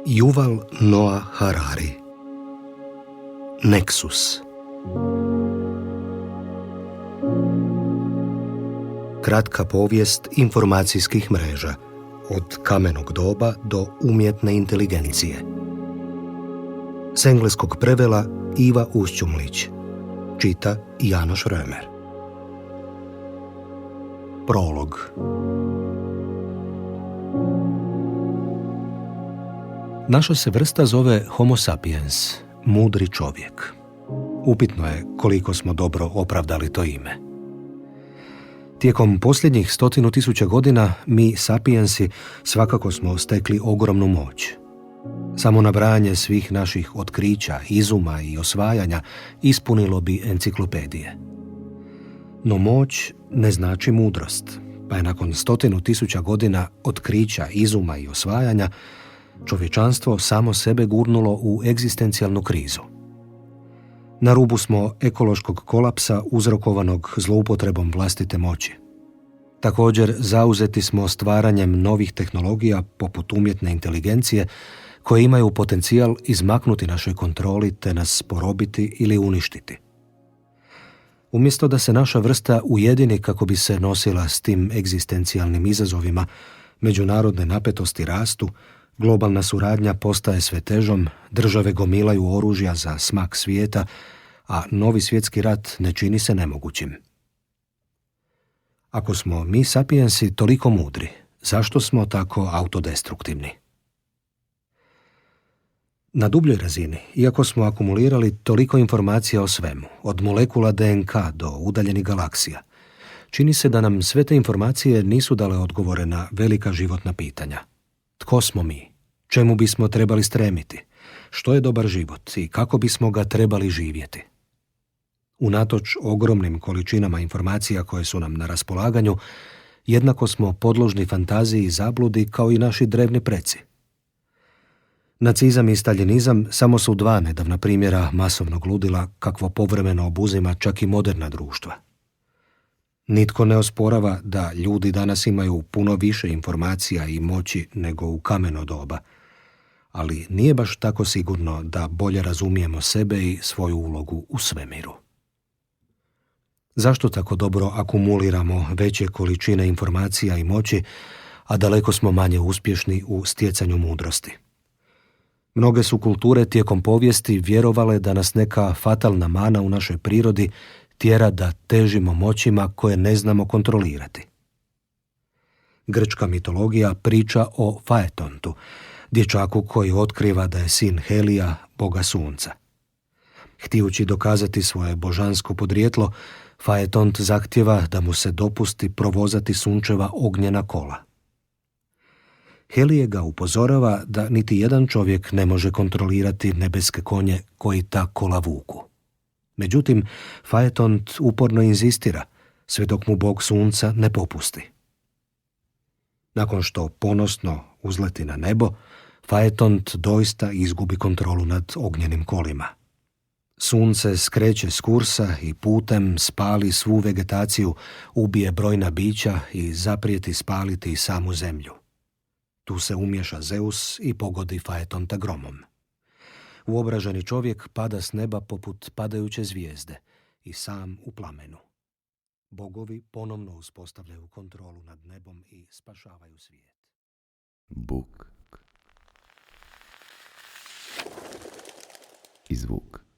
Yuval Noah Harari. Nexus. Kratka povijest informacijskih mreža, od kamenog doba do umjetne inteligencije. S engleskog prevela Iva Ušćumlić. Čita Janoš Römer. Prolog. Naša se vrsta zove Homo sapiens, mudri čovjek. Upitno je koliko smo dobro opravdali to ime. Tijekom posljednjih 100.000 godina mi sapiensi svakako smo stekli ogromnu moć. Samo nabrajanje svih naših otkrića, izuma i osvajanja ispunilo bi enciklopedije. No moć ne znači mudrost, pa je nakon 100.000 godina otkrića, izuma i osvajanja čovječanstvo samo sebe gurnulo u egzistencijalnu krizu. Na rubu smo ekološkog kolapsa uzrokovanog zloupotrebom vlastite moći. Također zauzeti smo stvaranjem novih tehnologija poput umjetne inteligencije koje imaju potencijal izmaknuti našoj kontroli te nas porobiti ili uništiti. Umjesto da se naša vrsta ujedini kako bi se nosila s tim egzistencijalnim izazovima, međunarodne napetosti rastu, globalna suradnja postaje sve težom, države gomilaju oružja za smak svijeta, a novi svjetski rat ne čini se nemogućim. Ako smo mi sapiensi toliko mudri, zašto smo tako autodestruktivni? Na dubljoj razini, iako smo akumulirali toliko informacija o svemu, od molekula DNK do udaljenih galaksija, čini se da nam sve te informacije nisu dale odgovore na velika životna pitanja. Tko smo mi? Čemu bismo trebali stremiti? Što je dobar život i kako bismo ga trebali živjeti? Unatoč ogromnim količinama informacija koje su nam na raspolaganju, jednako smo podložni fantaziji i zabludi kao i naši drevni preci. Nacizam i staljinizam samo su dva nedavna primjera masovnog ludila kakvo povremeno obuzima čak i moderna društva. Nitko ne osporava da ljudi danas imaju puno više informacija i moći nego u kameno doba, ali nije baš tako sigurno da bolje razumijemo sebe i svoju ulogu u svemiru. Zašto tako dobro akumuliramo veće količine informacija i moći, a daleko smo manje uspješni u stjecanju mudrosti? Mnoge su kulture tijekom povijesti vjerovale da nas neka fatalna mana u našoj prirodi tjera da težimo moćima koje ne znamo kontrolirati. Grčka mitologija priča o Faetontu, dječaku koji otkriva da je sin Helija, boga sunca. Htijući dokazati svoje božansko podrijetlo, Faetont zahtjeva da mu se dopusti provozati sunčeva ognjena kola. Helije ga upozorava da niti jedan čovjek ne može kontrolirati nebeske konje koji ta kola vuku. Međutim, Faetont uporno inzistira, sve dok mu bog sunca ne popusti. Nakon što ponosno uzleti na nebo, Faetont doista izgubi kontrolu nad ognjenim kolima. Sunce skreće s kursa i putem spali svu vegetaciju, ubije brojna bića i zaprijeti spaliti samu zemlju. Tu se umješa Zeus i pogodi Faetonta gromom. Uobraženi čovjek pada s neba poput padajuće zvijezde i sam u plamenu. Bogovi ponovno uspostavljaju kontrolu nad nebom i spašavaju svijet. Buk i zvuk.